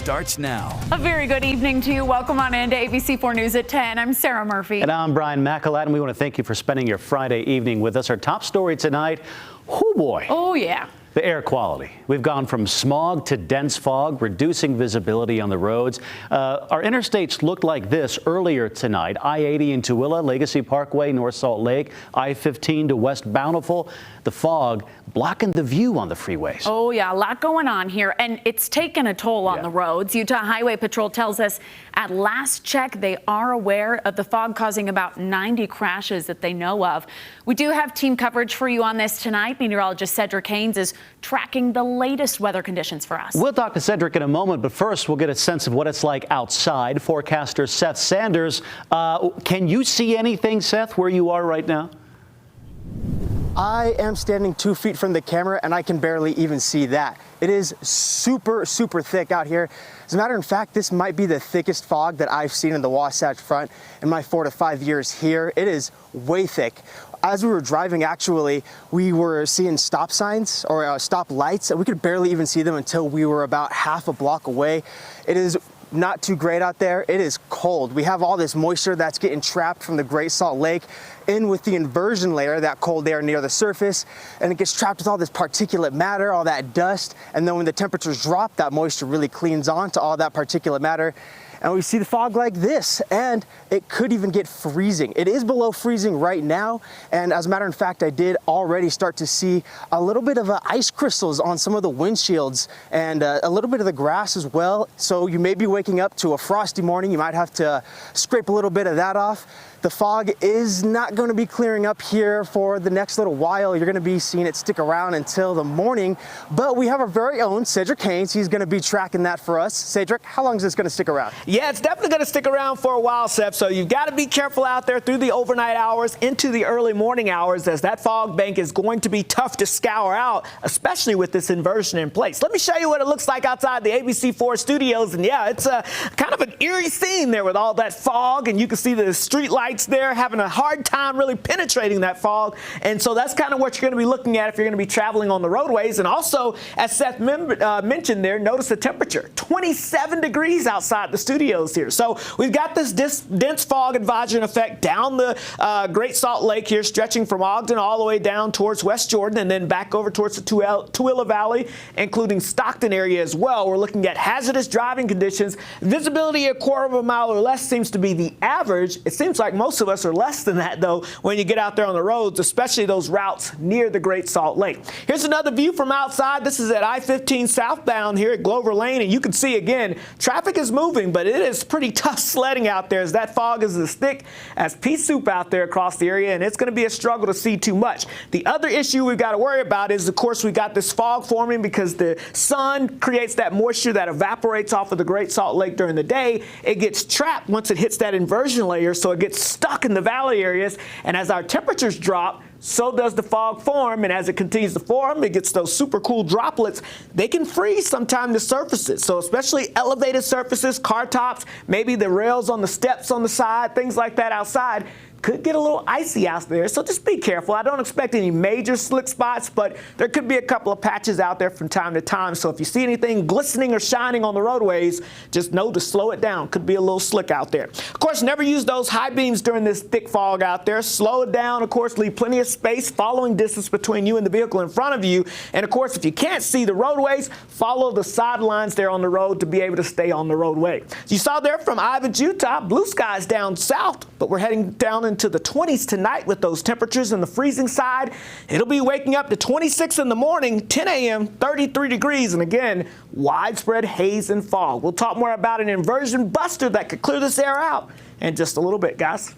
starts now. A very good evening to you. Welcome on into ABC4 News at 10. I'm Sarah Murphy. And I'm Brian McElhat, and we want to thank you for spending your Friday evening with us. Our top story tonight, oh boy. Oh yeah. The air quality. We've gone from smog to dense fog, reducing visibility on the roads. Our interstates looked like this earlier tonight. I-80 in Tooele, Legacy Parkway, North Salt Lake, I-15 to West Bountiful. The fog blocking the view on the freeways. Oh yeah, a lot going on here, and it's taken a toll on the roads. Utah Highway Patrol tells us at last check they are aware of the fog causing about 90 crashes that they know of. We do have team coverage for you on this tonight. Meteorologist Cedric Haynes is tracking the latest weather conditions for us. We'll talk to Cedric in a moment, but first we'll get a sense of what it's like outside. Forecaster Seth Sanders, can you see anything, Seth, where you are right now? I am standing 2 feet from the camera and I can barely even see that. It is super thick out here. As a matter of fact, this might be the thickest fog that I've seen in the Wasatch Front in my 4 to 5 years here. It is way thick. As we were driving, actually, we were seeing stop signs or stop lights, and we could barely even see them until we were about half a block away. It is not too great out there. It is cold. We have all this moisture that's getting trapped from the Great Salt Lake in with the inversion layer, that cold air near the surface, and it gets trapped with all this particulate matter, all that dust, and then when the temperatures drop, that moisture really cleans on to all that particulate matter. And we see the fog like this, and it could even get freezing. It is below freezing right now, and as a matter of fact, I did already start to see a little bit of ice crystals on some of the windshields and a little bit of the grass as well. So you may be waking up to a frosty morning. You might have to scrape a little bit of that off. The fog is not going to be clearing up here for the next little while. You're going to be seeing it stick around until the morning, but we have our very own Cedric Haynes. He's going to be tracking that for us. Cedric, how long is this going to stick around? Yeah, it's definitely going to stick around for a while, Seth, so you've got to be careful out there through the overnight hours into the early morning hours, as that fog bank is going to be tough to scour out, especially with this inversion in place. Let me show you what it looks like outside the ABC4 studios, and yeah, it's a kind of an eerie scene there with all that fog, and you can see the street lights there having a hard time really penetrating that fog. And so that's kind of what you're going to be looking at if you're going to be traveling on the roadways. And also, as Seth mentioned there, notice the temperature, 27 degrees outside the studios here. So we've got this dense fog advisory effect down the Great Salt Lake here, stretching from Ogden all the way down towards West Jordan and then back over towards the Tooele Valley, including Stockton area as well. We're looking at hazardous driving conditions. Visibility a quarter of a mile or less seems to be the average. It seems like most of us are less than that, though, when you get out there on the roads, especially those routes near the Great Salt Lake. Here's another view from outside. This is at I-15 southbound here at Glover Lane, and you can see, again, traffic is moving, but it is pretty tough sledding out there as that fog is as thick as pea soup out there across the area, and it's going to be a struggle to see too much. The other issue we've got to worry about is, of course, we got this fog forming because the sun creates that moisture that evaporates off of the Great Salt Lake during the day. It gets trapped once it hits that inversion layer, so it gets stuck in the valley areas, and as our temperatures drop, so does the fog form, and as it continues to form, it gets those super cool droplets. They can freeze sometime the surfaces, so especially elevated surfaces, car tops, maybe the rails on the steps on the side, things like that outside, could get a little icy out there, so just be careful. I don't expect any major slick spots, but there could be a couple of patches out there from time to time, so if you see anything glistening or shining on the roadways, just know to slow it down. Could be a little slick out there. Of course, never use those high beams during this thick fog out there. Slow it down, of course, leave plenty of space, following distance between you and the vehicle in front of you, and of course, if you can't see the roadways, follow the sidelines there on the road to be able to stay on the roadway. You saw there from Ivins, Utah, blue skies down south, but we're heading down into the 20s tonight with those temperatures on the freezing side. It'll be waking up to 26 in the morning, 10 a.m., 33 degrees, and again, widespread haze and fog. We'll talk more about an inversion buster that could clear this air out in just a little bit, guys.